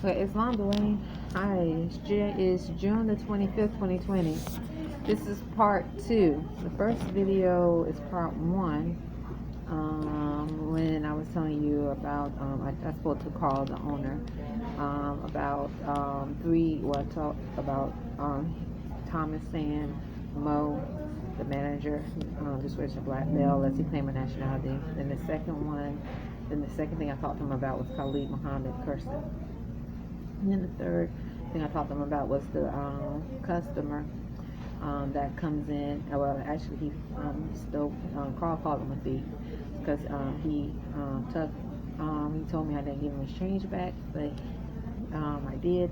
Well, Islam Dwayne, hi, it's June the 25th, 2020. This is part two. The first video is part one. When I was telling you about, I spoke to Carl, the owner, about I talked about Thomas Sand, Mo, the manager, just wears a black belt, lets he claim a nationality. Then the second thing I talked to him about was Khalid Muhammad Kirsten. And then the third thing I talked to him about was the customer that comes in. Well, actually, he still Carl called him a thief because he told me I didn't give him his change back, but I did,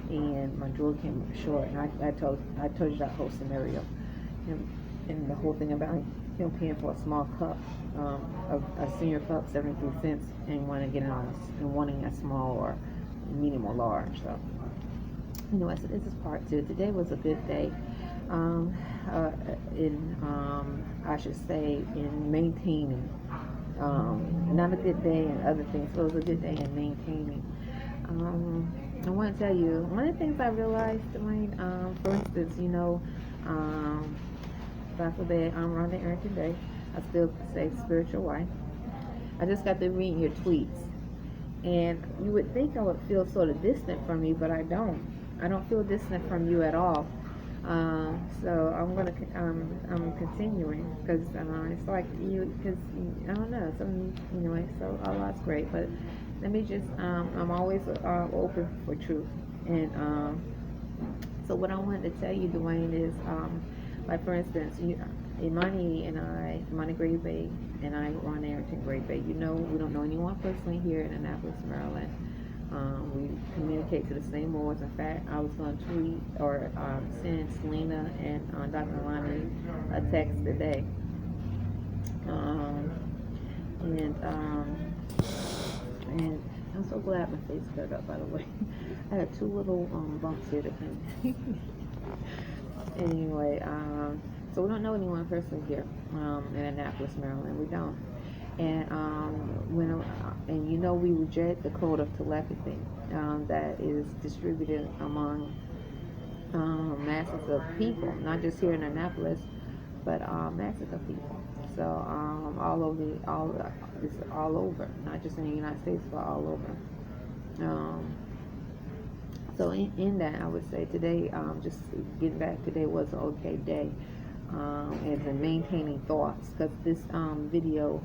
and my drawer came up short. And I told you that whole scenario, and the whole thing about him paying for a small cup, a senior cup, 73 cents, and wanting a small or medium or large. So anyway, so this is part two. Today was a good day. I should say, in maintaining. Not a good day in other things, but it was a good day in maintaining. I want to tell you one of the things I realized, Dwayne. For instance, God forbid, I'm Rhonda Arrington-Bey. I still say spiritual wife. I just got to read your tweets. And you would think I would feel sort of distant from you, but I don't. I don't feel distant from you at all. So I'm continuing because it's like you, because I don't know. So anyway, so Allah's great, but let me just I'm always open for truth, and so what I wanted to tell you, Dwayne, is like for instance, Imani Great Bay, and I run Arrington Great Bay. We don't know anyone personally here in Annapolis, Maryland. We communicate to the same boards. In fact, I was going to tweet or send Selena and Dr. Alani a text today. And I'm so glad my face cleared up, by the way. I had two little bumps here to clean. Anyway, so we don't know anyone personally here in Annapolis, Maryland. We don't. And we reject the code of telepathy that is distributed among masses of people, not just here in Annapolis, but masses of people. So it's all over, not just in the United States, but all over. So in that, I would say today, just getting back, today was an okay day. And in maintaining thoughts, because this video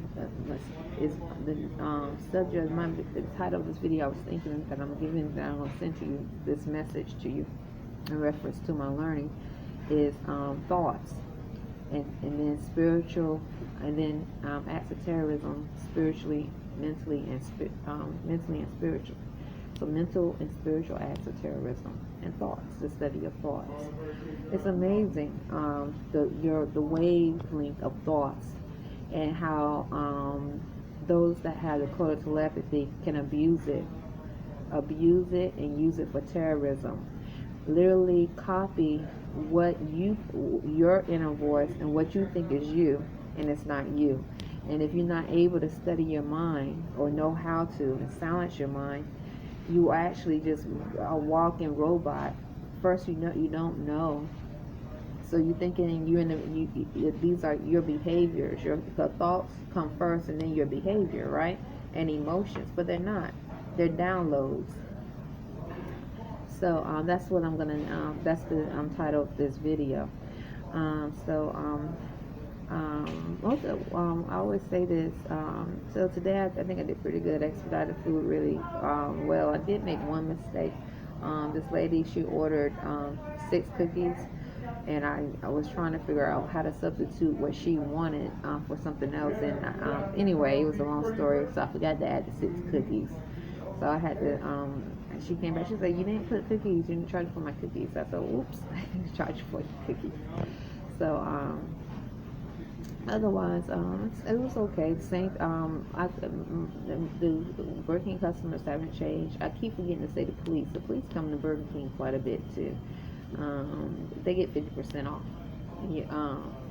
is the subject. The title of this video, I was thinking that I'm going to send to you this message to you in reference to my learning, is thoughts, and then spiritual, and then acts of terrorism, spiritually, mentally, and spiritually. So mental and spiritual acts of terrorism and thoughts, the study of thoughts. It's amazing the wavelength of thoughts, and how those that have the code of telepathy can abuse it and use it for terrorism. Literally copy what your inner voice and what you think is you, and it's not you. And if you're not able to study your mind or know how to and silence your mind, you actually just a walking robot. First, you don't know, so you're thinking these are your behaviors. The thoughts come first, and then your behavior, right? And emotions, but they're not. They're downloads. So that's what I'm gonna. That's the title of this video. I always say this. So today I think I did pretty good. Expedited food really well. I did make one mistake. This lady, she ordered 6 cookies, and I was trying to figure out how to substitute what she wanted for something else. And anyway, it was a long story, so I forgot to add the 6 cookies. So I had to. She came back. She said, "You didn't put cookies. You didn't charge for my cookies." I said, "Oops, I charged for cookies." So otherwise, it was okay. The Burger King customers haven't changed. I keep forgetting to say the police. The police come to Burger King quite a bit too. They get 50% off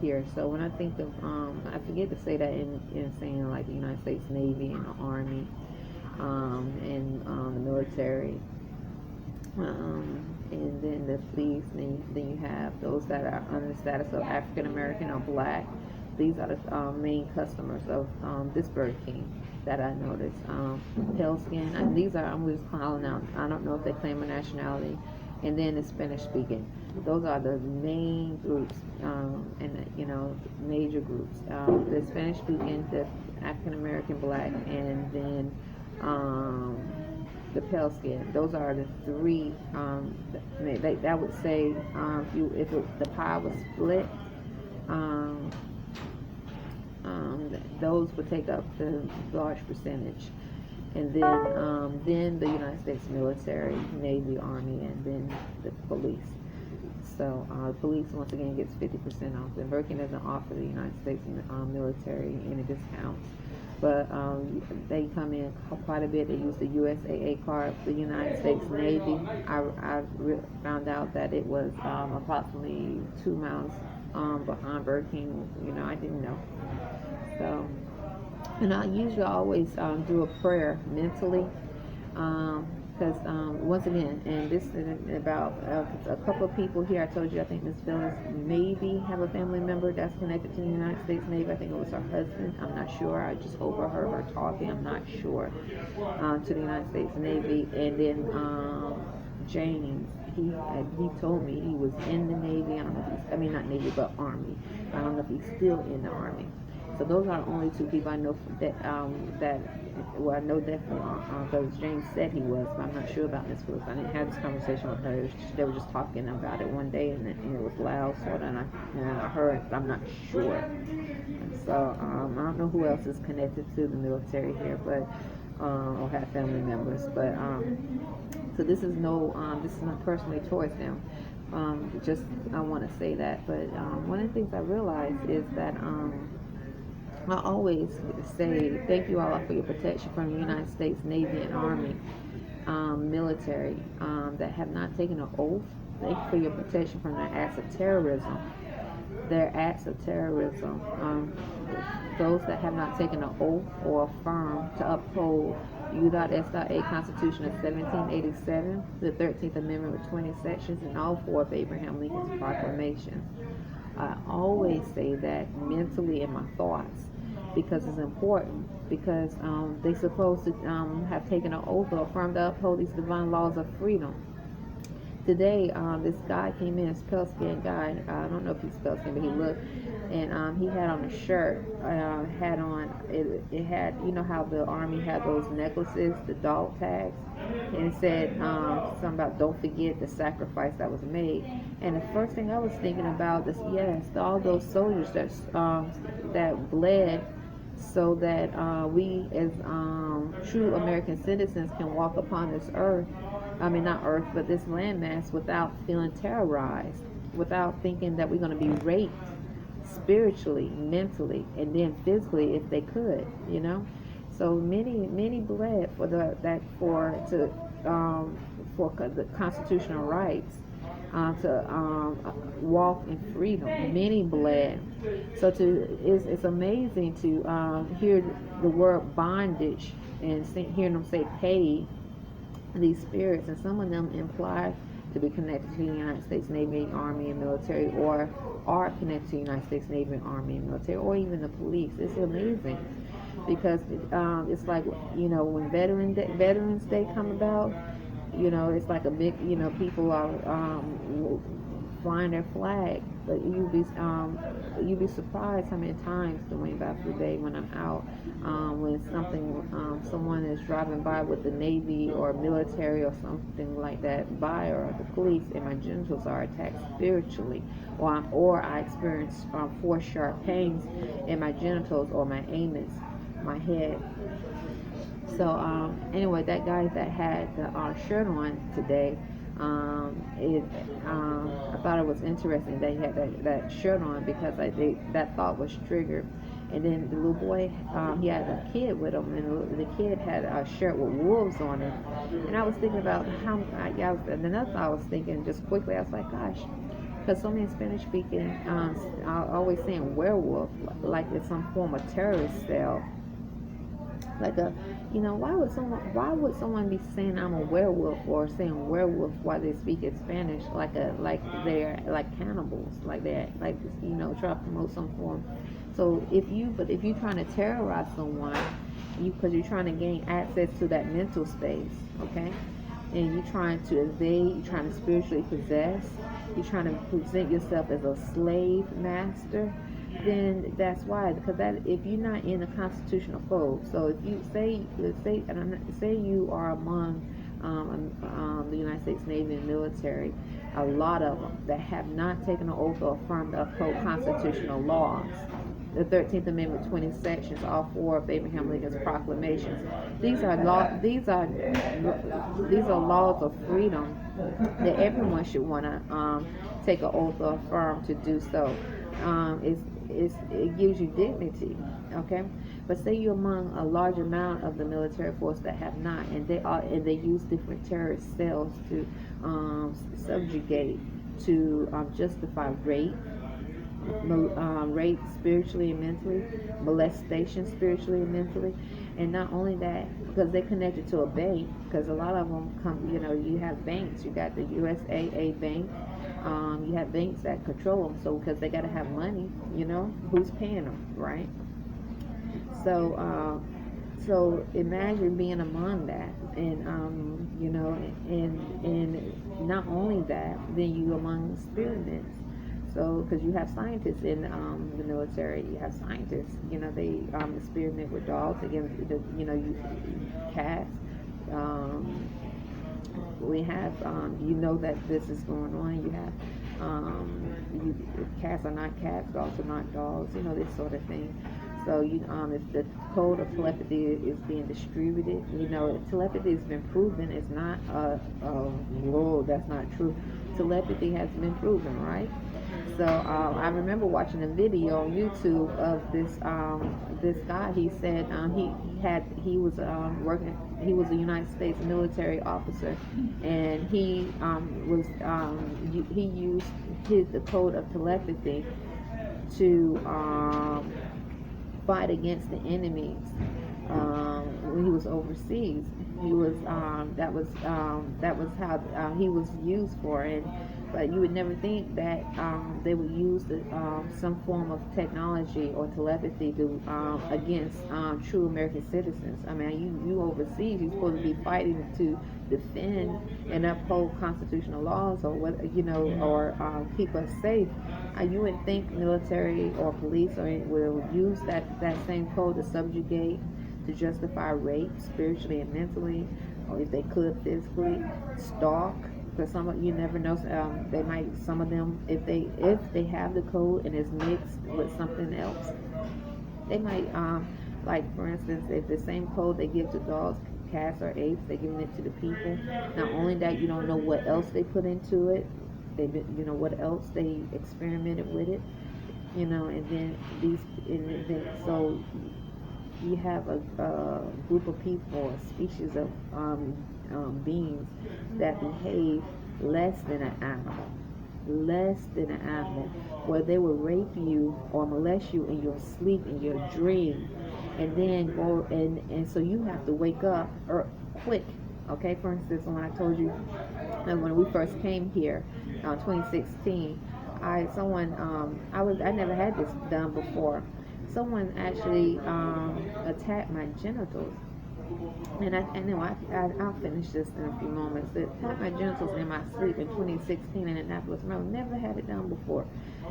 here. So when I think of, I forget to say that in saying like the United States Navy and the Army, and the military. And then the police, then you have those that are under the status of African American or black. These are the main customers of this Burger King that I noticed. Pale skin, and these are, I'm just calling out, I don't know if they claim a nationality. And then the Spanish speaking. Those are the main groups, and major groups. The Spanish speaking, the African American, black, and then the pale skin. Those are the three. That would say, if the pie was split, um, those would take up the large percentage. And then the United States military, Navy, Army, and then the police. So police once again gets 50% off. And Birkin doesn't offer the United States military any discounts, but they come in quite a bit. They use the USAA card. The United States Navy, I found out that it was approximately 2 miles behind Birkin. I didn't know. So, and I usually always do a prayer mentally, because once again, and this is about a couple of people here. I told you, I think Miss Phyllis maybe have a family member that's connected to the United States Navy. I think it was her husband. I'm not sure. I just overheard her talking. I'm not sure. To the United States Navy. And then James, he told me he was in the Navy. I don't know if he's, not Navy, but Army. I don't know if he's still in the Army. So those are the only two people I know I know definitely, because James said he was, but I'm not sure about Miss Phyllis. I didn't have this conversation with her. They were just talking about it one day, and it was loud, so then I heard, but I'm not sure. And so I don't know who else is connected to the military here, but or have family members. But so this is not personally towards them. Just I want to say that. But one of the things I realized is that I always say thank you all for your protection from the United States Navy and Army, military, that have not taken an oath. Thank you for your protection from their acts of terrorism. Those that have not taken an oath or affirm to uphold U.S.A. Constitution of 1787, the 13th Amendment with 20 sections, and all four of Abraham Lincoln's proclamations. I always say that mentally in my thoughts, because it's important, because they're supposed to have taken an oath or affirmed to uphold these divine laws of freedom. Today, this guy came in, this pale-skinned guy, I don't know if he's pale-skinned, but he looked, and he had on a shirt, it had, you know how the Army had those necklaces, the dog tags, and it said something about don't forget the sacrifice that was made. And the first thing I was thinking about is, yes, all those soldiers that bled so that we as true American citizens can walk upon this earth, not earth, but this landmass without feeling terrorized, without thinking that we're going to be raped spiritually, mentally, and then physically if they could, So many bled for the constitutional rights, to walk in freedom. Many bled. So it's amazing to hear the word bondage and hear them say pay these spirits, and some of them imply to be connected to the United States Navy, Army, and military, or are connected to the United States Navy, Army, and military, or even the police. It's amazing because it's like, when Veterans Day come about, it's like a big, people are flying their flag, but you'd be surprised how many times going back through the day when I'm out, when someone is driving by with the Navy or military or something like that by, or the police, and my genitals are attacked spiritually, or I experience 4 sharp pains in my genitals or my anus, my head. So anyway, that guy that had the shirt on today, I thought it was interesting that he had that shirt on, because that thought was triggered. And then the little boy, he had a kid with him, and the kid had a shirt with wolves on it. And I was thinking about another thought I was thinking just quickly, I was like, gosh, because so many Spanish speaking are always saying werewolf, like it's some form of terrorist cell. like a, why would someone be saying I'm a werewolf or saying werewolf while they speak in Spanish, like they're like cannibals, like they're like, try to promote some form. So if you're trying to terrorize someone, because you're trying to gain access to that mental space, okay, and you're trying to evade, you're trying to spiritually possess, you're trying to present yourself as a slave master, then that's why. Because that, if you're not in the constitutional code, so if you say you are among the United States Navy and military, a lot of them that have not taken an oath or affirmed to uphold constitutional laws, the 13th Amendment, 20 sections, all four of Abraham Lincoln's proclamations. These are laws of freedom that everyone should want to take an oath or affirm to do so. It gives you dignity, okay? But say you're among a large amount of the military force that have not, and they use different terrorist cells to subjugate, to justify rape, rape spiritually and mentally, molestation spiritually and mentally, and not only that, because they're connected to a bank, because a lot of them come, you have banks, you got the USAA bank, you have banks that control them, so because they got to have money, who's paying them, right? So imagine being among that, and and not only that, then you among experiments. So, because you have scientists in the military, you have scientists, they experiment with dogs. Again, you cats. We have, that this is going on. You have, cats are not cats, dogs are not dogs. This sort of thing. So, if the code of telepathy is being distributed, telepathy has been proven. It's not whoa, that's not true. Telepathy has been proven, right? So I remember watching a video on YouTube of this guy. He said he was working. He was a United States military officer, and he used the code of telepathy to fight against the enemies when he was overseas. He was that was how he was used for it. But you would never think that they would use some form of technology or telepathy to against true American citizens. I mean, you overseas, you're supposed to be fighting to defend and uphold constitutional laws, or whether or keep us safe. You wouldn't think military or police will use that same code to subjugate, to justify rape spiritually and mentally, or if they could physically, stalk. Because you never know, they might, some of them, if they have the code and it's mixed with something else, they might, like for instance, if the same code they give to dogs, cats, or apes, they're giving it to the people. Not only that, you don't know what else they put into it. What else they experimented with it. So you have a group of people, a species of beings that behave less than an animal, where they will rape you or molest you in your sleep, in your dream, and then go and so you have to wake up quick. Okay, for instance, when I told you when we first came here, 2016, I never had this done before. Someone actually attacked my genitals, and I'll finish this in a few moments. They attacked my genitals in my sleep in 2016 in Annapolis, Maryland. Never had it done before.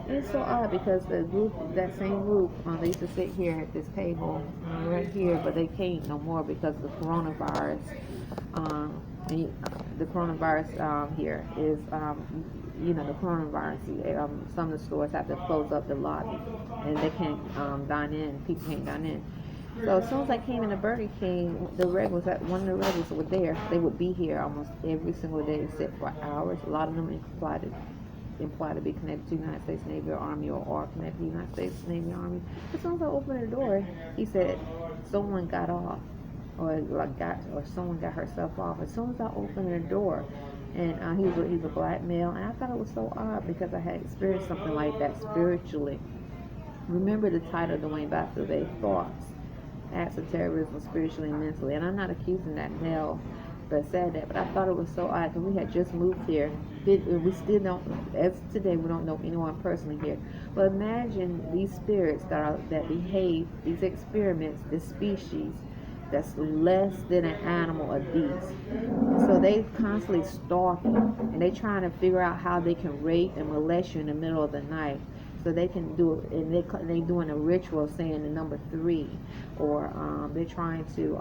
And it's so odd because that same group, they used to sit here at this table right here, but they can't no more because of the coronavirus. The coronavirus here is, the coronavirus. Some of the stores have to close up the lobby, and they can't dine in. People can't dine in. So as soon as I came into Burger King, one of the regulars were there. They would be here almost every single day, except for hours. A lot of them imply to be connected to the United States Navy or Army, or connected to the United States Navy or Army. As soon as I opened the door, he said someone got off, or someone got herself off. As soon as I opened the door, and he's a black male, and I thought it was so odd because I had experienced something like that spiritually. Remember the title, Dwayne Baptiste, Thoughts. acts of terrorism spiritually and mentally. And I'm not accusing that male that said that, but I thought it was so odd because we had just moved here. We still don't, as today, we don't know anyone personally here. But imagine these spirits that behave, these experiments, this species that's less than an animal, a beast. So they constantly stalking, and they trying to figure out how they can rape and molest you in the middle of the night. So they can do it, and they doing a ritual saying the number 3, or they're trying to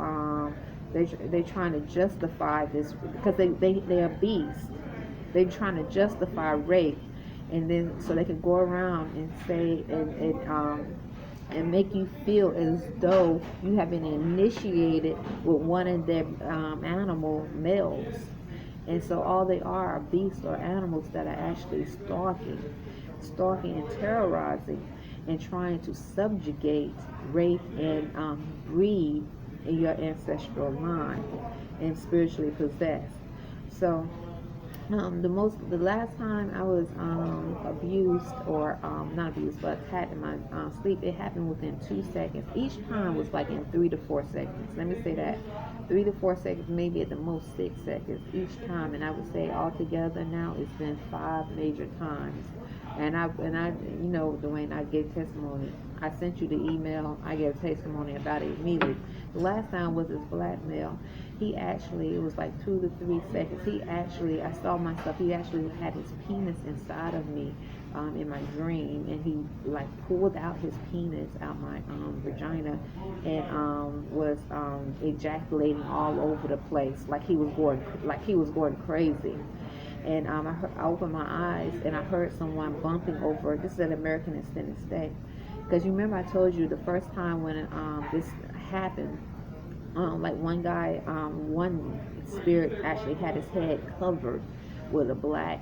they're trying to justify this because they're beasts. They're trying to justify rape, and then so they can go around and say and make you feel as though you have been initiated with one of their animal males. And so all they are beasts or animals that are actually stalking and terrorizing and trying to subjugate, rape, and breed in your ancestral line and spiritually possessed. So the last time I was abused or not abused but attacked in my sleep, it happened within 2 seconds. Each time was like in 3 to 4 seconds. Let me say that 3 to 4 seconds, maybe at the most 6 seconds each time. And I would say altogether now it's been 5 major times. And I, you know, Dwayne, I gave testimony. I sent you the email. I gave testimony about it immediately. The last time was this black male. He actually, it was like 2 to 3 seconds. He actually, I saw myself. He actually had his penis inside of me in my dream, and he like pulled out his penis out my vagina, and was ejaculating all over the place, like he was going crazy. And I opened my eyes and I heard someone bumping over. This is an American Extended Stay. Because you remember I told you the first time when this happened, like one guy, one spirit actually had his head covered with a black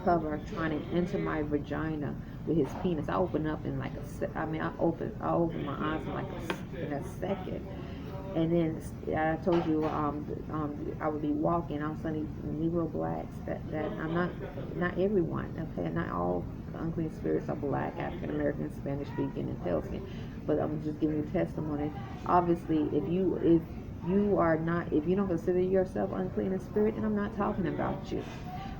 cover trying to enter my vagina with his penis. I opened up in like I opened my eyes in a second. And then I told you I would be walking. I was suddenly Negro blacks. That I'm not everyone. Okay, not all unclean spirits are black, African American, Spanish speaking, and pale skin. But I'm just giving you testimony. Obviously, if you don't consider yourself unclean in spirit, then I'm not talking about you.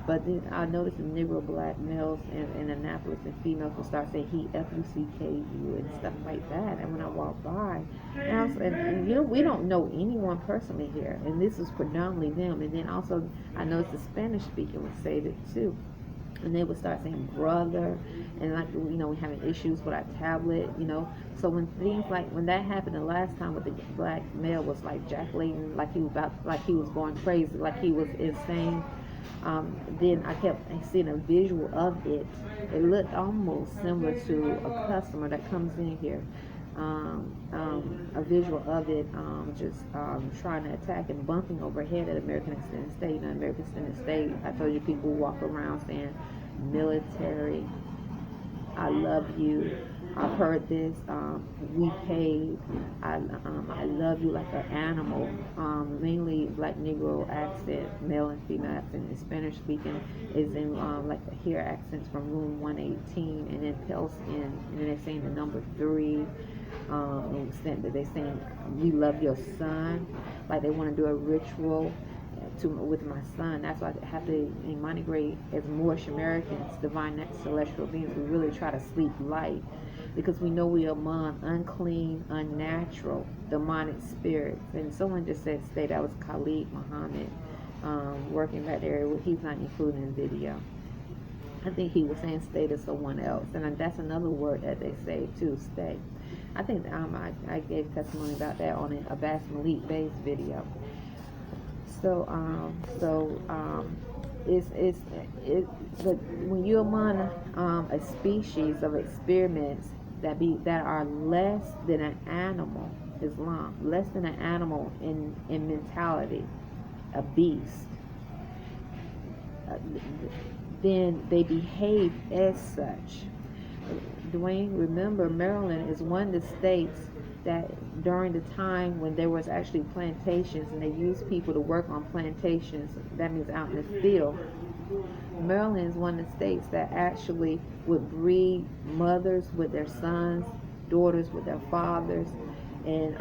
But then I noticed the Negro black males in Annapolis and females will start saying he F-U-C-K-U and stuff like that. And when I walked by, and you know, we don't know anyone personally here, and this is predominantly them. And then also I noticed the Spanish speaker would say that too. And they would start saying brother, and like, you know, we're having issues with our tablet, you know. So when things like when that happened the last time with the black male was like ejaculating, like he was going crazy, like he was insane. Then I kept seeing a visual of it. It looked almost similar to a customer that comes in here. A visual of it, just trying to attack and bumping overhead at American Extended Stay. You know, American Extended Stay, I told you people walk around saying military, I love you. I've heard this. We paid. I love you like an animal. Mainly black Negro accent, male and female accent. And Spanish speaking is in like hear accents from room 118, and then pale skin, and then they're saying the number 3. And they're saying we love your son, like they want to do a ritual with my son. That's why I have to integrate as Moorish Americans, divine next celestial beings. We really try to sleep light because we know we are among unclean, unnatural, demonic spirits. And someone just said that was Khalid Muhammad working back there. He's not included in the video. I think he was saying stay to someone else, and that's another word that they say too, stay. I think I gave testimony about that on a Abbas Malik Bey's video. So but when you're among a species of experiments that are less than an animal, Islam, less than an animal in mentality, a beast, then they behave as such. Dwayne, remember Maryland is one of the states that during the time when there was actually plantations and they used people to work on plantations, that means out in the field, Maryland is one of the states that actually would breed mothers with their sons daughters with their fathers, and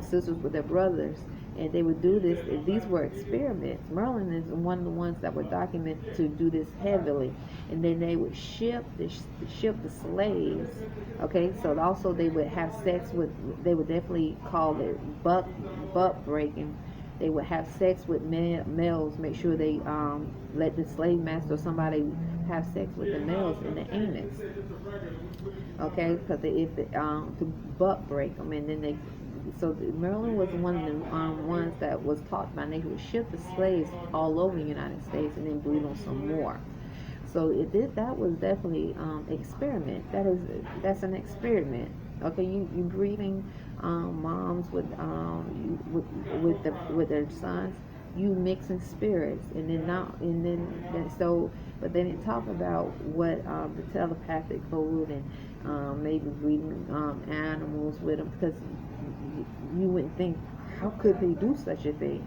sisters with their brothers. And they would do this. These were experiments. Maryland is one of the ones that were documented to do this heavily. And then they would ship the slaves. Okay, so also they would have sex with. They would definitely call it buck breaking. They would have sex with males. Make sure they let the slave master or somebody have sex with the males in the anus. Okay, because if to butt break them, and then they. So Maryland was one of the ones that was taught by. They would ship the slaves all over the United States and then breed on some more. So that was definitely experiment. That's an experiment. Okay, you breeding moms with their sons. You mixing spirits, and then not and then so. But then it talk about what the telepathic code and maybe breeding animals with them, because you wouldn't think, how could they do such a thing?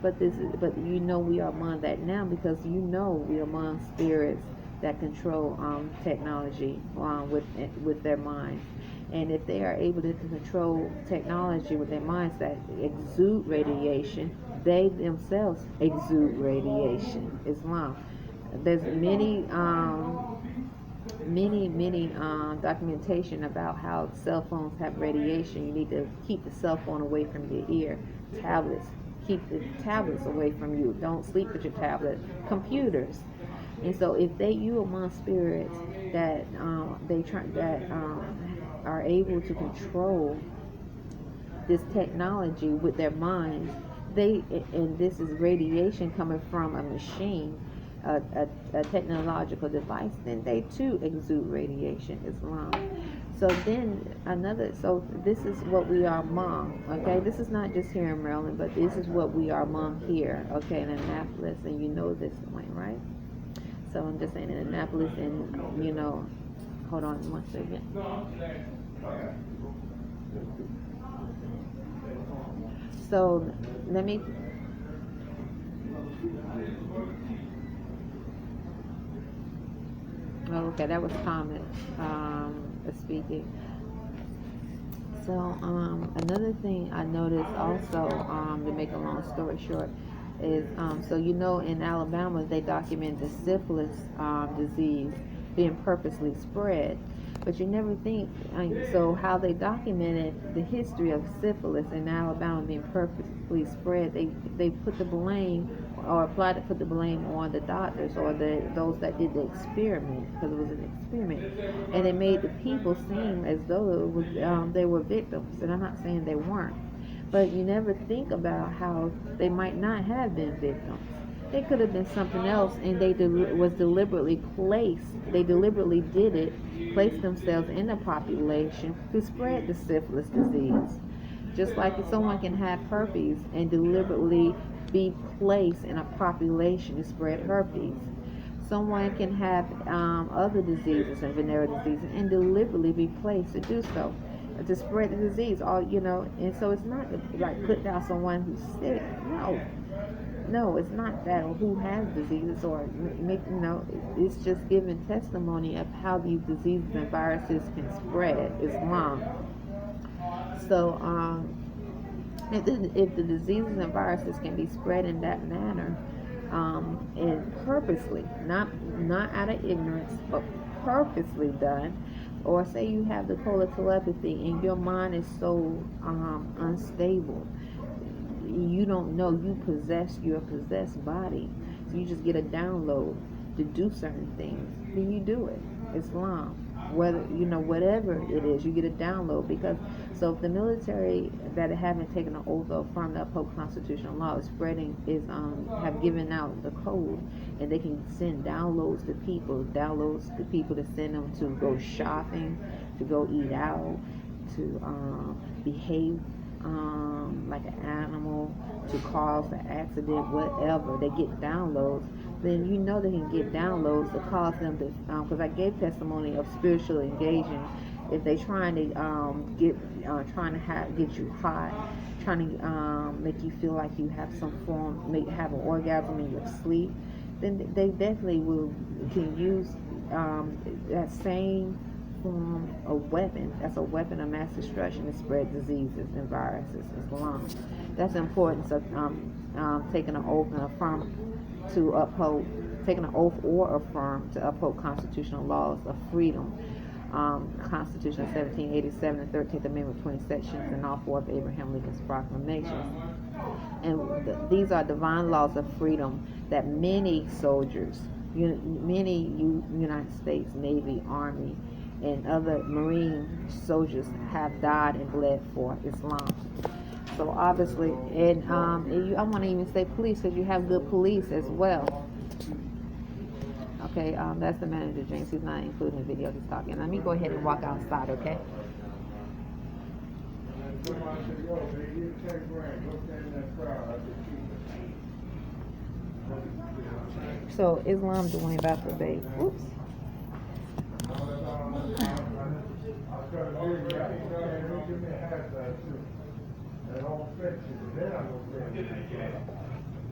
But we are among that now, because we are among spirits that control technology with their minds. And if they are able to control technology with their minds that exude radiation, they themselves exude radiation. Islam. There's many documentation about how cell phones have radiation. You need to keep the cell phone away from your ear. Tablets, keep the tablets away from you. Don't sleep with your tablet. Computers. And so if you among spirits that are able to control this technology with their minds, and this is radiation coming from a machine, a technological device, then they too exude radiation. Islam. So this is what we are among. Okay, this is not just here in Maryland, but this is what we are among here. Okay, in Annapolis, and this point, right? So I'm just saying in Annapolis, and hold on one second. So let me. Okay, that was Thomas speaking. So another thing I noticed also, to make a long story short, is in Alabama they document the syphilis disease being purposely spread, but you never think. So how they documented the history of syphilis in Alabama being purposely spread, they put the blame, or applied to put the blame on the doctors or those that did the experiment, because it was an experiment, and it made the people seem as though it was they were victims. And I'm not saying they weren't, but you never think about how they might not have been victims. They could have been something else, and they was deliberately placed. They deliberately did it, placed themselves in the population to spread the syphilis disease. Just like if someone can have herpes and deliberately be placed in a population to spread herpes. Someone can have other diseases and venereal diseases and deliberately be placed to do so, to spread the disease. And so it's not like put down someone who's sick. No, it's not that, or who has diseases, or it's just giving testimony of how these diseases and viruses can spread. Islam. So if the diseases and viruses can be spread in that manner, and purposely, not out of ignorance, but purposely done, or say you have the telepathy and your mind is so unstable, you don't know your possessed body, so you just get a download to do certain things, then you do it. Islam. Whatever it is, you get a download. Because so if the military that haven't taken an oath of affirm the uphold constitutional law is have given out the code, and they can send downloads to people to send them to go shopping, to go eat out, to behave like an animal, to cause an accident, whatever. They get downloads. Then they can get downloads to cause them to, because I gave testimony of spiritual engaging. If they trying to get you hot, trying to make you feel like you have some form, have an orgasm in your sleep, then they definitely can use that same form of weapon. That's a weapon of mass destruction to spread diseases and viruses. Islam. That's the importance of taking an oath and affirm to uphold, taking an oath or affirm to uphold constitutional laws of freedom. Constitution of 1787, the 13th Amendment, 20 sections, and all 4 of Abraham Lincoln's proclamations. And these are divine laws of freedom that many soldiers, many United States Navy, Army, and other Marine soldiers have died and bled for Islam. So obviously, and I want to even say police, because you have good police as well. Okay, that's the manager, James. He's not including the video. He's talking. Let me go ahead and walk outside, okay? So Islam doing about the babe. Oops.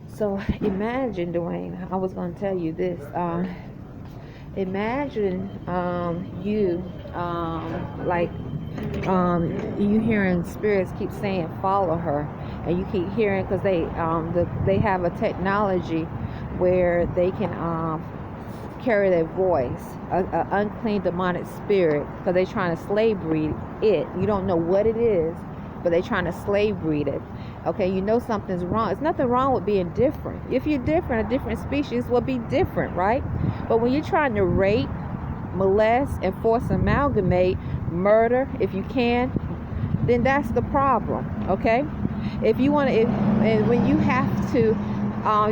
So imagine, Dwayne, I was going to tell you this. Imagine you you hearing spirits keep saying follow her, and you keep hearing, because they have a technology where they can carry their voice, an unclean demonic spirit, because they're trying to slave breed it. You don't know what it is, but they're trying to slave breed it. Okay, you know something's wrong. There's nothing wrong with being different. If you're different, a different species will be different, right? But when you're trying to rape, molest, and force amalgamate, murder, if you can, then that's the problem, okay? If you want to, and when you have to,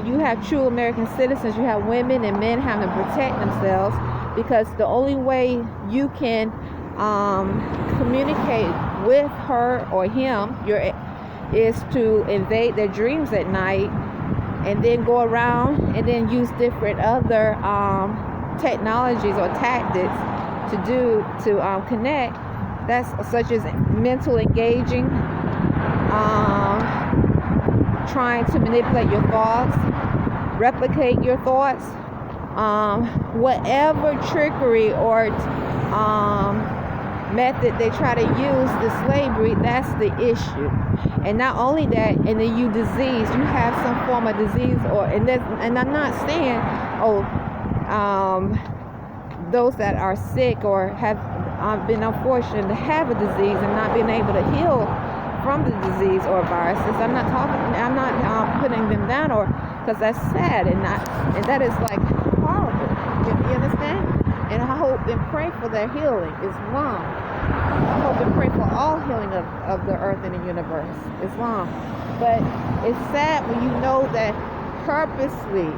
you have true American citizens, you have women and men having to protect themselves, because the only way you can communicate with her or him is to invade their dreams at night, and then go around and then use different other technologies or tactics to connect. That's such as mental engaging, trying to manipulate your thoughts, replicate your thoughts, whatever trickery or method they try to use to slavery, that's the issue. And not only that, and then you have some form of disease, and I'm not saying those that are sick or have been unfortunate to have a disease and not being able to heal from the disease or viruses. I'm not putting them down, or because that's sad, and that is like horrible. You understand? And I hope and pray for their healing. Islam. I hope and pray for all healing of the earth and the universe. Islam. But it's sad when you know that purposely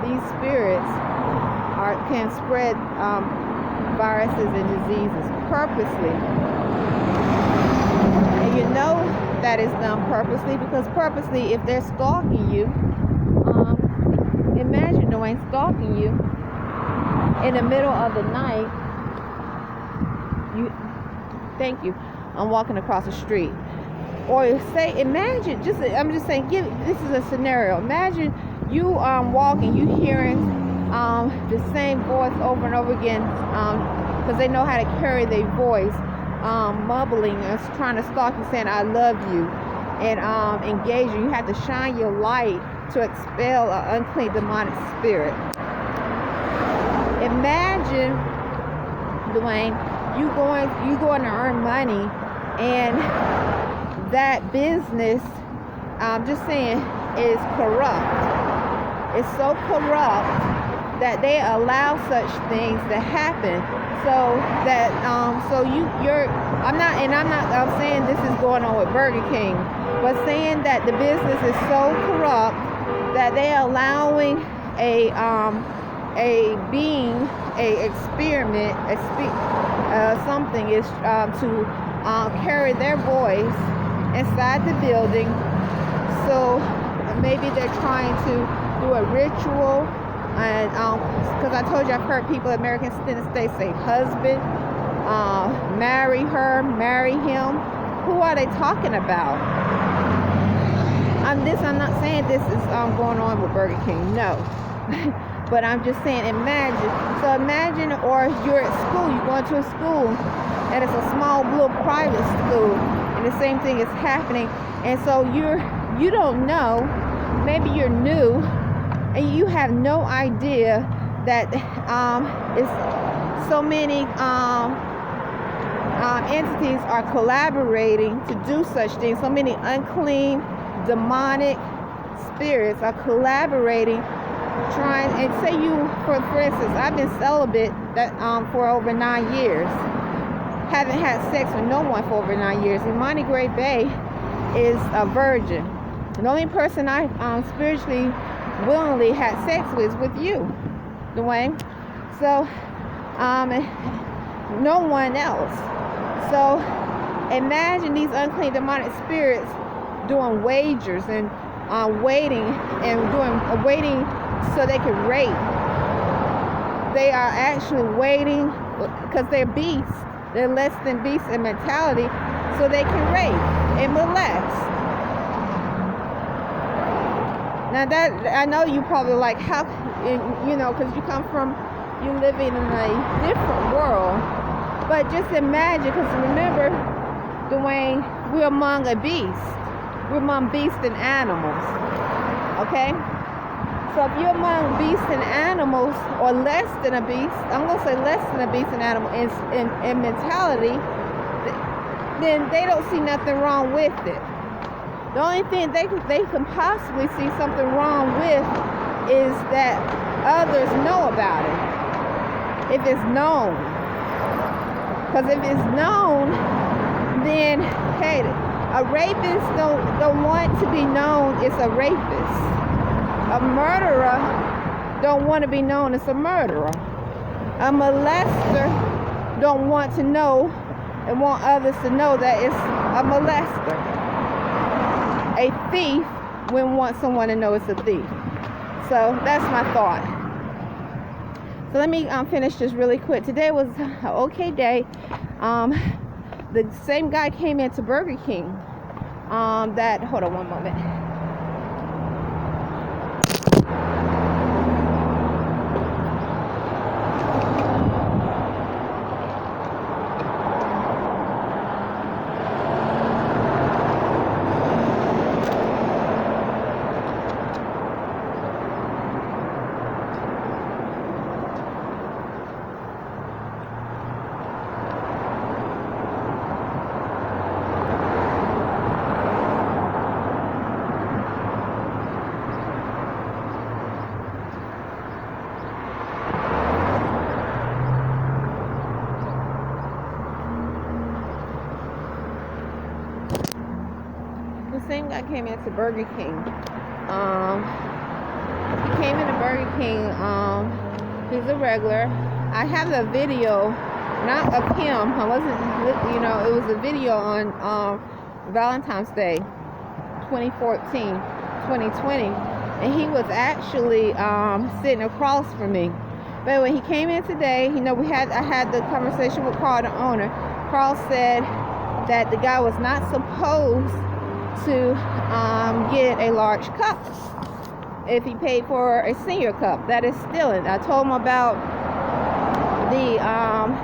these spirits can spread viruses and diseases purposely. And you know that is done purposely, because purposely, if they're stalking you, imagine Dwayne stalking you in the middle of the night. Thank you. I'm walking across the street. Or imagine, I'm just saying, this is a scenario. Imagine you walking, you hearing the same voice over and over again, because they know how to carry their voice, mumbling and trying to stalk you, saying I love you, and engage you. You have to shine your light to expel an unclean demonic spirit. Imagine, Dwayne, you going to earn money, and that business, I'm just saying, is corrupt. It's so corrupt that they allow such things to happen. So that I'm saying this is going on with Burger King, but saying that the business is so corrupt that they're allowing a experiment, something is to carry their voice inside the building. So maybe they're trying to do a ritual, and because I told you, I've heard people in American States say husband, marry her, marry him. Who are they talking about? I'm not saying this is going on with Burger King. No. But I'm just saying, imagine. So imagine, or you're at school, you're going to a school, and it's a small little private school, and the same thing is happening. And so you don't know, maybe you're new, and you have no idea that it's so many entities are collaborating to do such things. So many unclean, demonic spirits are collaborating, trying. And say you, for instance, I've been celibate for over 9 years. Haven't had sex with no one for over 9 years. Arrington-Bey is a virgin. The only person I spiritually, willingly had sex with is with you, Dwayne. So, no one else. So, imagine these unclean demonic spirits doing wagers and waiting so they can rape. They are actually waiting because they're beasts. They're less than beasts in mentality, so they can rape and molest. Now that, I know you probably like, how, because you living in a different world. But just imagine, because remember, Dwayne, we're among a beast. We're among beasts and animals. Okay? So if you're among beasts and animals, or less than a beast, I'm going to say less than a beast and animal in mentality, then they don't see nothing wrong with it. The only thing they can possibly see something wrong with is that others know about it. If it's known. Because if it's known, then, hey, a rapist don't want to be known as a rapist. A murderer don't want to be known as a murderer. A molester don't want to know and want others to know that it's a molester. A thief wouldn't want someone to know it's a thief. So that's my thought. So let me finish this really quick. Today was an okay day. The same guy came into Burger King. Hold on one moment. Same guy came into Burger King. He came into Burger King. He's a regular. I have a video, not of him. I wasn't, it was a video on Valentine's Day, 2014, 2020, and he was actually sitting across from me. But when he came in today, I had the conversation with Carl, the owner. Carl said that the guy was not supposed to get a large cup if he paid for a senior cup. That is stealing. I told him about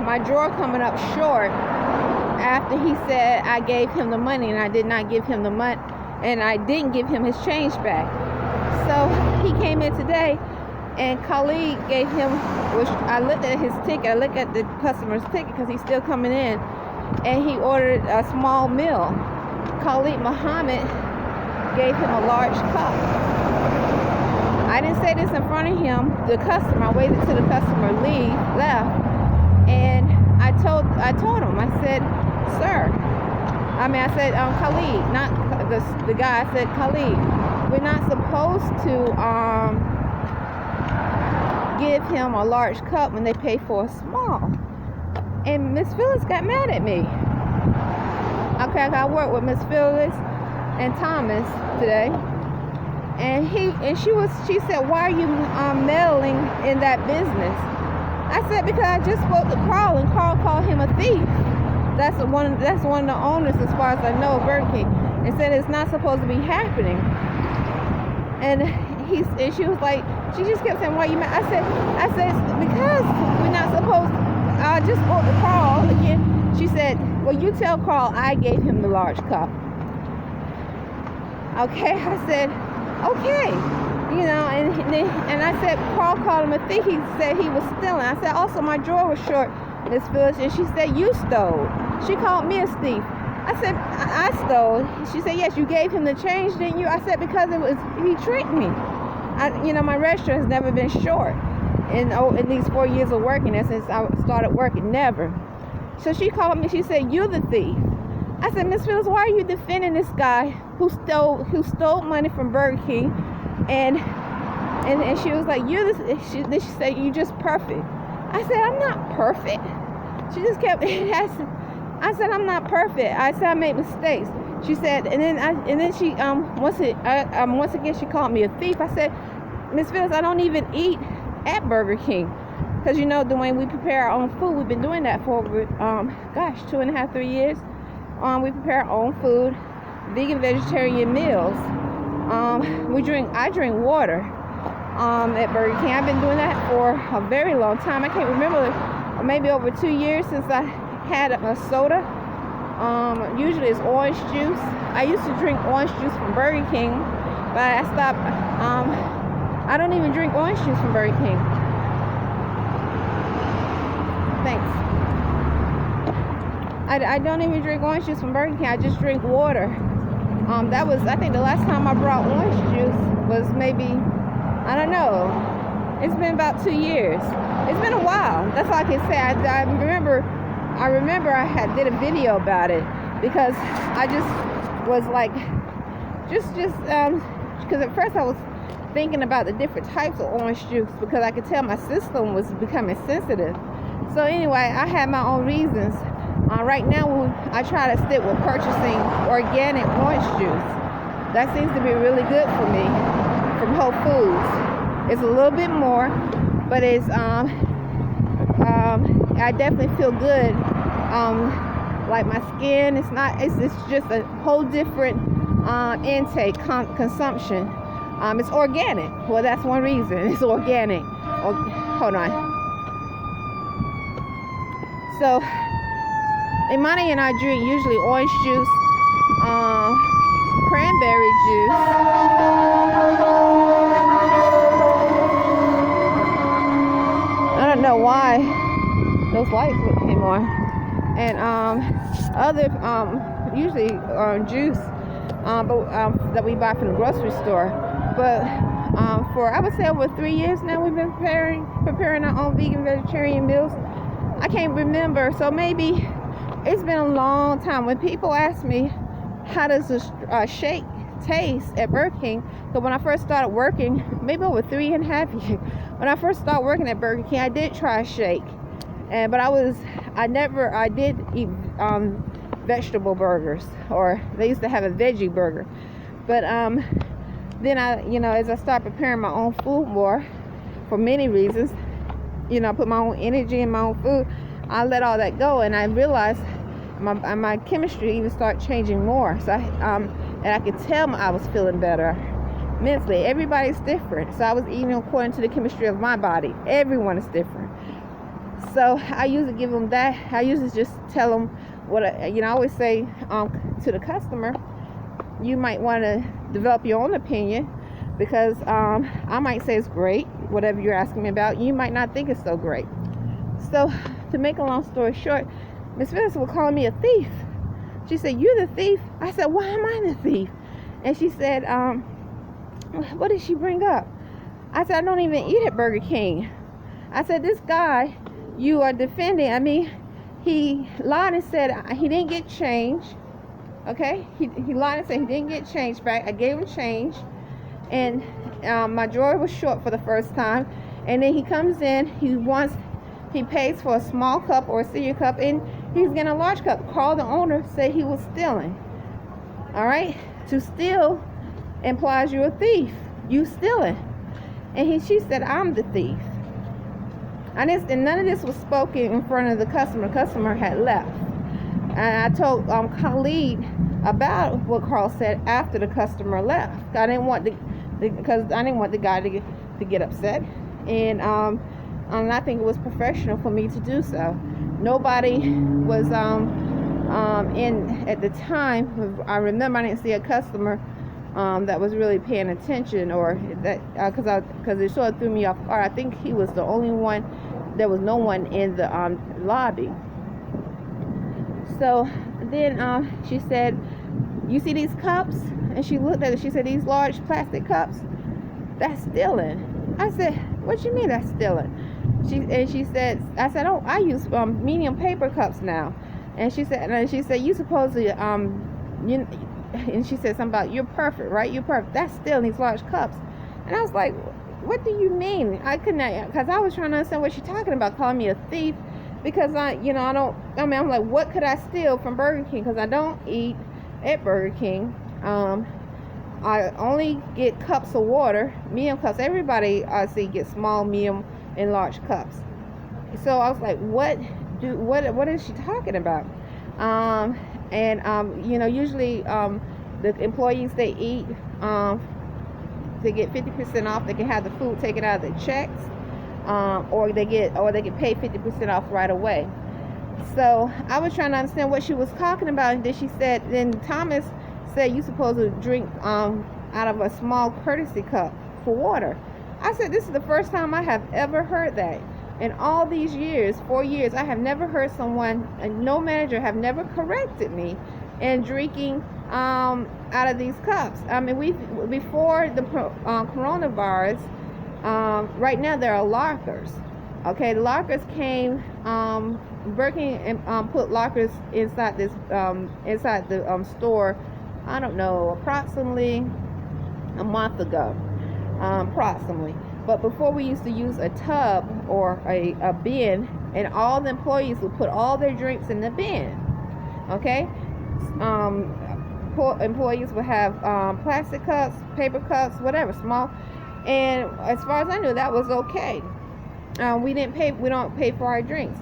my drawer coming up short after he said I gave him the money, and I did not give him the money, and I didn't give him his change back. So he came in today, and Khalid gave him, which I looked at his ticket, I looked at the customer's ticket because he's still coming in, and he ordered a small meal. Khalid Muhammad gave him a large cup. I didn't say this in front of him, the customer. I waited till the customer left, and I told him, I said, sir, I said, Khalid, not the guy. I said, Khalid, we're not supposed to give him a large cup when they pay for a small. And Miss Phyllis got mad at me. Okay, I worked with Miss Phyllis and Thomas today, and she said, why are you meddling in that business? I said, because I just spoke to Carl, and Carl called him a thief. That's one of the owners, as far as I know, of Burger King, and said it's not supposed to be happening. And and she was like, she just kept saying, why you mad? I said, because we're not supposed to. I just spoke to Carl again. She said, well, you tell Carl I gave him the large cup. Okay, I said, okay. And I said, Carl called him a thief. He said he was stealing. I said, also, my drawer was short, Miss Phyllis. And she said, you stole. She called me a thief. I said, I stole. She said, yes, you gave him the change, didn't you? I said, because he tricked me. My register has never been short in these 4 years of working there since I started working, never. So she called me. She said, you're the thief. I said, Miss Phyllis, why are you defending this guy who stole money from Burger King? And she was like, then she said, you just perfect. I said, I'm not perfect. She just kept asking. I said, I'm not perfect. I said, I make mistakes. She said, and then she once again she called me a thief. I said, Miss Phyllis, I don't even eat at Burger King, because Dwayne, we prepare our own food. We've been doing that for 2.5, 3 years. We prepare our own food, vegan, vegetarian meals. I drink water at Burger King. I've been doing that for a very long time. I can't remember, maybe over 2 years since I had a soda. Usually it's orange juice. I used to drink orange juice from Burger King, but I stopped. I don't even drink orange juice from Burger King. Thanks. I don't even drink orange juice from Burger King. I just drink water. I think the last time I brought orange juice was maybe, I don't know. It's been about 2 years. It's been a while. That's all I can say. I remember I did a video about it, because I just was like, because at first I was thinking about the different types of orange juice, because I could tell my system was becoming sensitive. So anyway, I had my own reasons. Right now, I try to stick with purchasing organic orange juice. That seems to be really good for me from Whole Foods. It's a little bit more, but it's I definitely feel good. Like my skin, it's just a whole different intake, consumption. It's organic. Well, that's one reason. It's organic. Hold on. So, Imani and I drink usually orange juice, cranberry juice. I don't know why those lights came on. And other usually juice, that we buy from the grocery store. But for, I would say, over 3 years now, we've been preparing our own vegan, vegetarian meals. I can't remember, so maybe it's been a long time. When people ask me, how does a shake taste at Burger King? So when I first started working, maybe over 3.5 years, when I first started working at Burger King, I did try a shake. But I did eat vegetable burgers, or they used to have a veggie burger. But then as I started preparing my own food more, for many reasons, I put my own energy in my own food, I let all that go, and I realized my chemistry even started changing more. So and I could tell I was feeling better mentally. Everybody's different, so I was eating according to the chemistry of my body. Everyone is different. So I usually give them that. I usually just tell them what I always say to the customer, you might want to develop your own opinion, because I might say it's great, whatever you're asking me about. You might not think it's so great. So to make a long story short, Miss Phyllis was calling me a thief. She said, you're the thief? I said, why am I the thief? And she said, what did she bring up? I said, I don't even eat at Burger King. I said, this guy you are defending, he lied and said he didn't get change. Okay? He lied and said he didn't get change back. I gave him change. And my drawer was short for the first time. And then he comes in, he pays for a small cup or a senior cup, and he's getting a large cup. Called the owner, said he was stealing. All right? To steal implies you're a thief. You stealing. And she said, I'm the thief. And none of this was spoken in front of the customer. The customer had left. And I told Khalid about what Carl said after the customer left. I didn't want because I didn't want the guy to get upset, and I think it was professional for me to do so. Nobody was in at the time. I remember I didn't see a customer that was really paying attention, or that because it sort of threw me off guard. I think he was the only one. There was no one in the lobby. So then she said, "You see these cups?" And she looked at it. She said, "These large plastic cups, that's stealing." I said, "What you mean that's stealing?" She said, I said, "Oh, I use medium paper cups now." And she said, "You supposed to you." And she said something about, "You're perfect, right? You're perfect. That's stealing these large cups." And I was like, "What do you mean?" I couldn't, because I was trying to understand what she's talking about, calling me a thief, because I'm like, what could I steal from Burger King? Because I don't eat at Burger King. I only get cups of water, medium cups. Everybody I see gets small, medium, and large cups. So I was like, what is she talking about? Usually the employees, they eat, they get 50% off. They can have the food taken out of the checks, or they get paid 50% off right away. So I was trying to understand what she was talking about, and then Thomas said, "You supposed to drink out of a small courtesy cup for water." I said, "This is the first time I have ever heard that. In all these years, 4 years, I have never heard someone, no manager have never corrected me in drinking out of these cups." I mean, before the coronavirus, right now there are lockers. Okay, the lockers came, Burger King put lockers inside the store, I don't know, approximately a month ago, approximately. But before, we used to use a tub or a bin, and all the employees would put all their drinks in the bin. Okay, employees would have plastic cups, paper cups, whatever, small. And as far as I knew, that was okay. We don't pay for our drinks.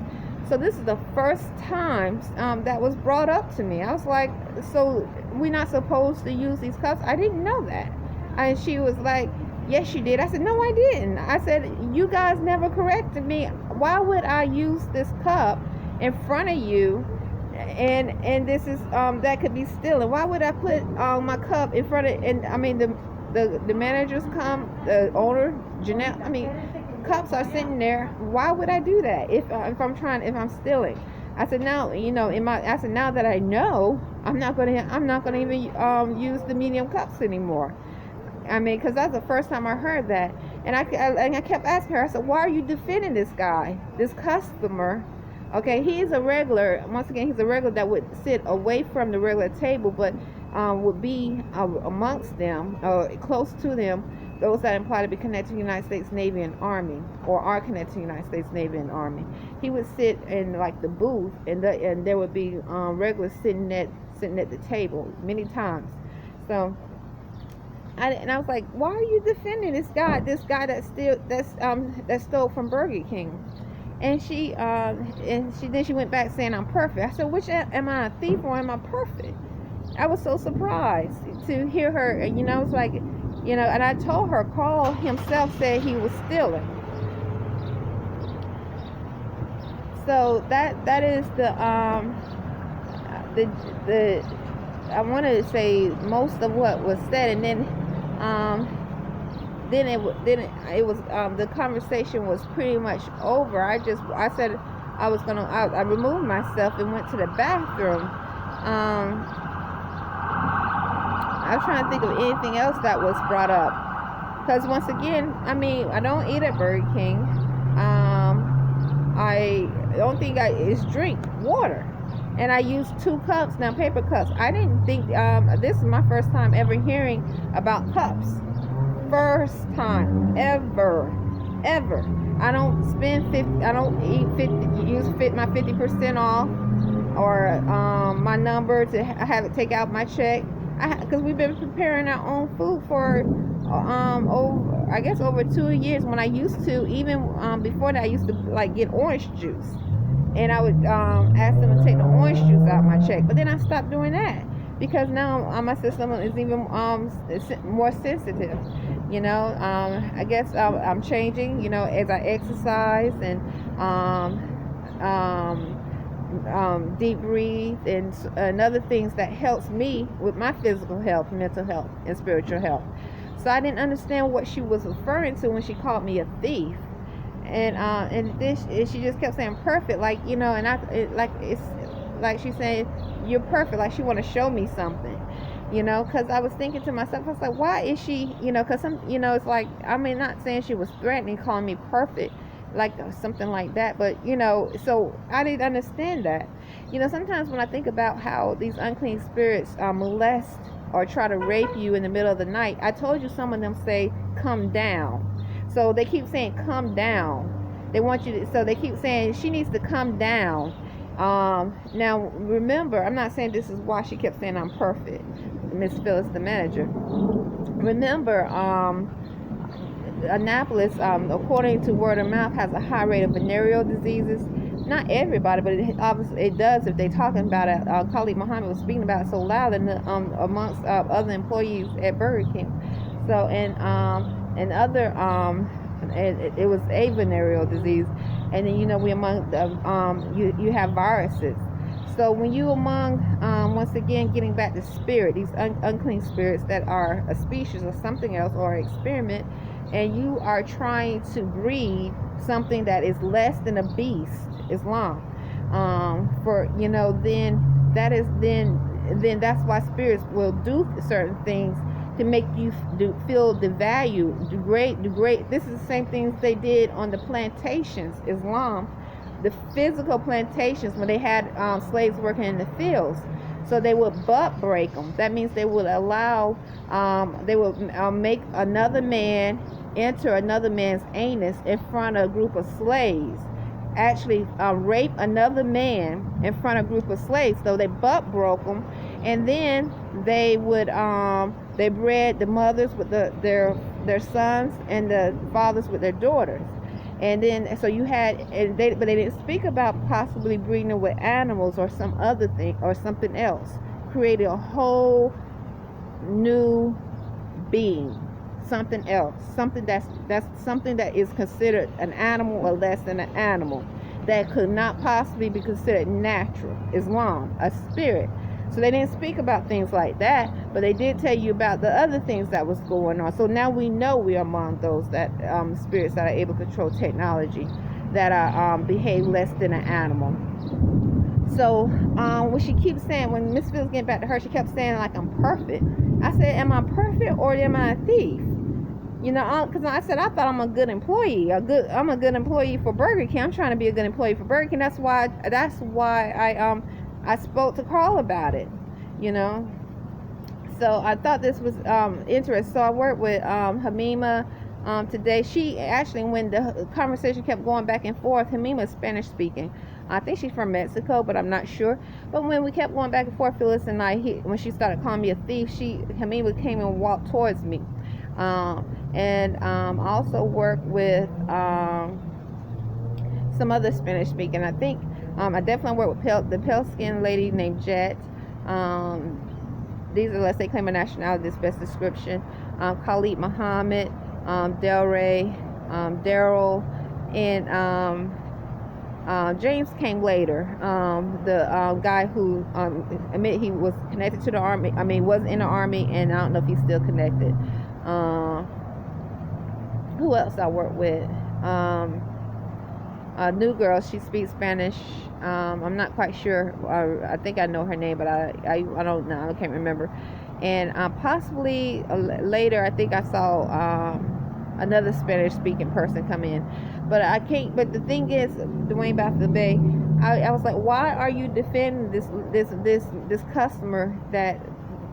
So this is the first time that was brought up to me. I was like, "So we're not supposed to use these cups?" I didn't know that. And she was like, "Yes, you did." I said, "No, I didn't." I said, "You guys never corrected me. Why would I use this cup in front of you? And this is that could be stealing. Why would I put my cup in front of?" And I mean, the managers come, the owner, Janelle. I mean, cups are sitting there. Why would I do that if I'm stealing? I said, "Now, now that I know, I'm not gonna even use the medium cups anymore." I mean, because that's the first time I heard that. And I kept asking her, I said, "Why are you defending this guy, this customer?" Okay, he is a regular. Once again, he's a regular that would sit away from the regular table, but would be amongst them, close to them, those that imply to be connected to the United States Navy and Army, or are connected to the United States Navy and Army. He would sit in like the booth, and there would be regulars sitting at the table many times. So I was like, "Why are you defending this guy that stole from Burger King?" And she went back saying, "I'm perfect." I said, "Which am I, a thief or am I perfect?" I was so surprised to hear her. I was like, and I told her Carl himself said he was stealing. So that is the I want to say most of what was said, and then it was the conversation was pretty much over. I said I removed myself and went to the bathroom. I was trying to think of anything else that was brought up, because once again, I mean, I don't eat at Burger King. The only thing is drink water, and I use 2 cups now, paper cups. I didn't think this is my first time ever hearing about cups. First time ever. I don't spend 50. I don't eat 50. Use my 50% off, or my number to have it take out my check. Because we've been preparing our own food for over 2 years. When I used to, even before that, I used to like get orange juice, and I would ask them to take the orange juice out my check. But then I stopped doing that because now my system is even more sensitive. I guess I'm changing, as I exercise and deep breathe and other things that helps me with my physical health, mental health, and spiritual health. So I didn't understand what she was referring to when she called me a thief. And then she just kept saying perfect, like, and it's like she said, you're perfect, like she want to show me something, because I was thinking to myself, I was like, why is she, because it's like, I mean, not saying she was threatening, calling me perfect, like something like that, but so I didn't understand that. Sometimes when I think about how these unclean spirits molest or try to rape you in the middle of the night, I told you some of them say come down. So they keep saying come down. They want you to, so they keep saying she needs to come down. Now remember, I'm not saying this is why she kept saying I'm perfect, Miss Phyllis, the manager. Remember, Annapolis, according to word of mouth, has a high rate of venereal diseases. Not everybody, but obviously it does if they're talking about it. Khalid Muhammad was speaking about it so loud amongst other employees at Burger King. So and other it was a venereal disease, and then we among you have viruses. So when you among once again getting back to spirit, these unclean spirits that are a species or something else or an experiment, and you are trying to breed something that is less than a beast, Islam, then that's why spirits will do certain things to make you feel degrade. This is the same things they did on the plantations, Islam, the physical plantations when they had slaves working in the fields. So they would butt break them. That means they would allow, they would make another man enter another man's anus in front of a group of slaves. Actually rape another man in front of a group of slaves. So they butt broke them, and then they would they bred the mothers with their sons and the fathers with their daughters. And then so you had, but they didn't speak about possibly breeding with animals or some other thing or something else, creating a whole new being, something else, something that's something that is considered an animal or less than an animal, that could not possibly be considered natural, Islam, a spirit. So they didn't speak about things like that, but they did tell you about the other things that was going on. So now we know we are among those that spirits that are able to control technology, that are behave less than an animal. So when she keeps saying, when Miss Phil's getting back to her, she kept saying like I'm perfect. I said, am I perfect or am I a thief? Because I said I thought I'm a good employee. I'm a good employee for Burger King. I'm trying to be a good employee for Burger King. That's why I spoke to Carl about it. So I thought this was interesting. So I worked with Hamima today. She actually, when the conversation kept going back and forth, Hamima is Spanish speaking. I think she's from Mexico, but I'm not sure. But when we kept going back and forth, Phyllis and I, when she started calling me a thief, Hamima came and walked towards me. And also worked with some other Spanish speaking. I think I definitely worked with the pale skinned lady named Jet. These are, let's say, claim a nationality, this best description. Khalid Muhammad, Delray, Daryl, and James came later. The guy who admitted he was connected to the army. I mean, was in the army, and I don't know if he's still connected. Who else I work with? A new girl. She speaks Spanish. I'm not quite sure. I think I know her name, but I don't know. I can't remember. And possibly later, I think I saw another Spanish-speaking person come in. But I can't. But the thing is, Dwayne Arrington-Bey, I was like, why are you defending this customer that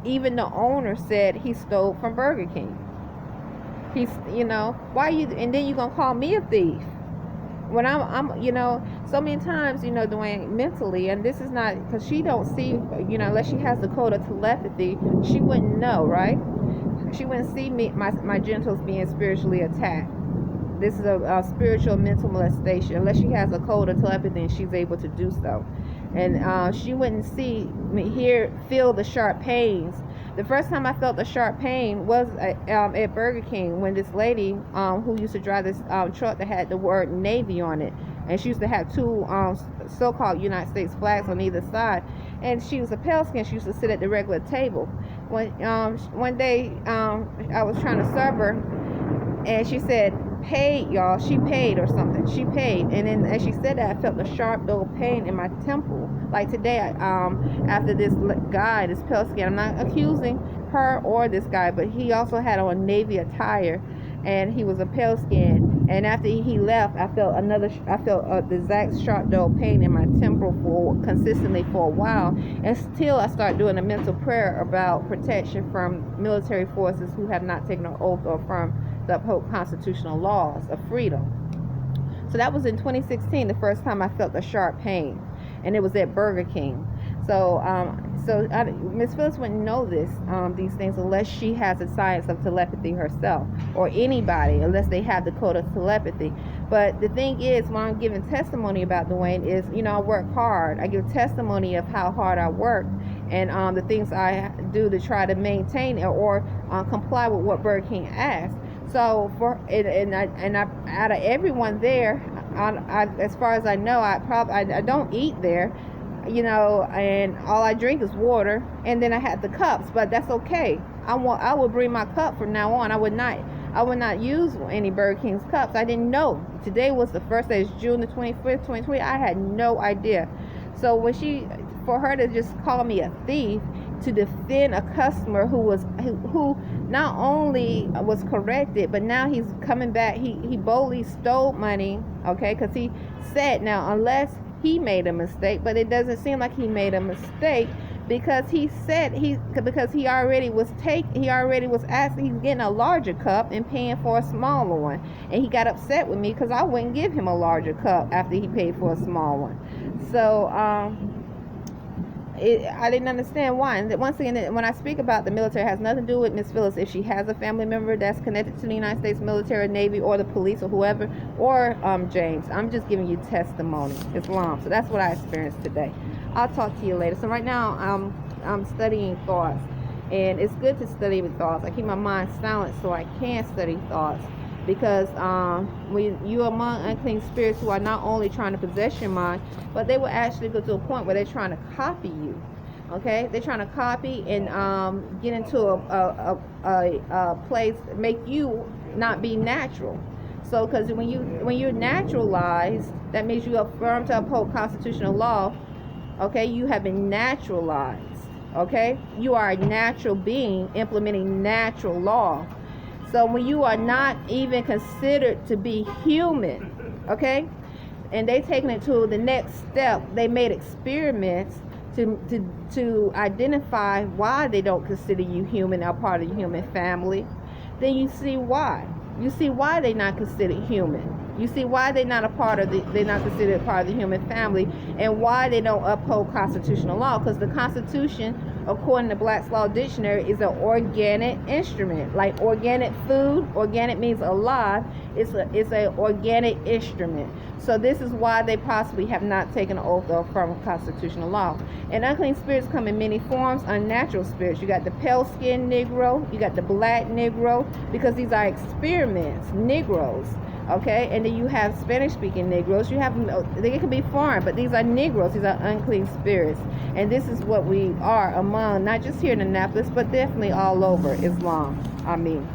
even the owner said he stole from Burger King? He's, why you, and then you're gonna call me a thief when I'm so many times, Dwayne, mentally, and this is not because she don't see, unless she has the code of telepathy, she wouldn't know, right? She wouldn't see me, my genitals being spiritually attacked. This is a spiritual mental molestation, unless she has a code of telepathy and she's able to do so. and she wouldn't feel the sharp pains. The first time I felt the sharp pain was at Burger King, when this lady who used to drive this truck that had the word Navy on it, and she used to have two so-called United States flags on either side, and she was a pale skin. She used to sit at the regular table. One day I was trying to serve her, and she said, paid, y'all. She paid or something. She paid. And then as she said that, I felt a sharp dull pain in my temple. Like today, after this guy, this pale skin, I'm not accusing her or this guy, but he also had on navy attire, and he was a pale skin. And after he left, I felt the exact sharp dull pain in my temple consistently for a while. And still, I started doing a mental prayer about protection from military forces who have not taken an oath or affirmed the uphold constitutional laws of freedom. So that was in 2016, the first time I felt a sharp pain, and it was at Burger King. So Miss Phyllis wouldn't know these things unless she has the science of telepathy herself, or anybody, unless they have the code of telepathy. But the thing is, when I'm giving testimony about Dwayne, is, I work hard. I give testimony of how hard I work, and the things I do to try to maintain or comply with what Burger King asks. So out of everyone there, as far as I know, I don't eat there, and all I drink is water, and then I had the cups, but that's okay. I would bring my cup from now on. I would not use any Burger King's cups. I didn't know. Today was the first day. It's June the 25th, 2020. I had no idea. So for her to just call me a thief, to defend a customer who not only was corrected, but now he's coming back. He boldly stole money, okay? Because he said, now, unless he made a mistake, but it doesn't seem like he made a mistake, because he said he already was asking, he's getting a larger cup and paying for a smaller one, and he got upset with me because I wouldn't give him a larger cup after he paid for a small one. So I didn't understand why. And once again, when I speak about the military, it has nothing to do with Miss Phyllis. If she has a family member that's connected to the United States military, Navy, or the police, or whoever, or James, I'm just giving you testimony. Islam. So that's what I experienced today. I'll talk to you later. So right now, I'm studying thoughts, and it's good to study with thoughts. I keep my mind silent so I can study thoughts. Because when you're among unclean spirits who are not only trying to possess your mind, but they will actually go to a point where they're trying to copy you. Okay, they're trying to copy and get into a place, make you not be natural. So, because when you're naturalized, that means you affirm to uphold constitutional law. Okay, you have been naturalized. Okay, you are a natural being implementing natural law. So when you are not even considered to be human, okay, and they taking it to the next step, they made experiments to identify why they don't consider you human or part of the human family. Then you see why. You see why they're not considered human. You see why they're not considered part of the human family, and why they don't uphold constitutional law. Because the Constitution, according to Black's Law Dictionary, is an organic instrument. Like organic food, organic means alive. It's an organic instrument. So this is why they possibly have not taken an oath of affirming constitutional law. And unclean spirits come in many forms. Unnatural spirits. You got the pale-skinned Negro. You got the black Negro, because these are experiments. Negroes. Okay, and then you have Spanish-speaking Negroes. You have they can be foreign, but these are Negroes. These are unclean spirits, and this is what we are among, not just here in Annapolis, but definitely all over Islam. I mean.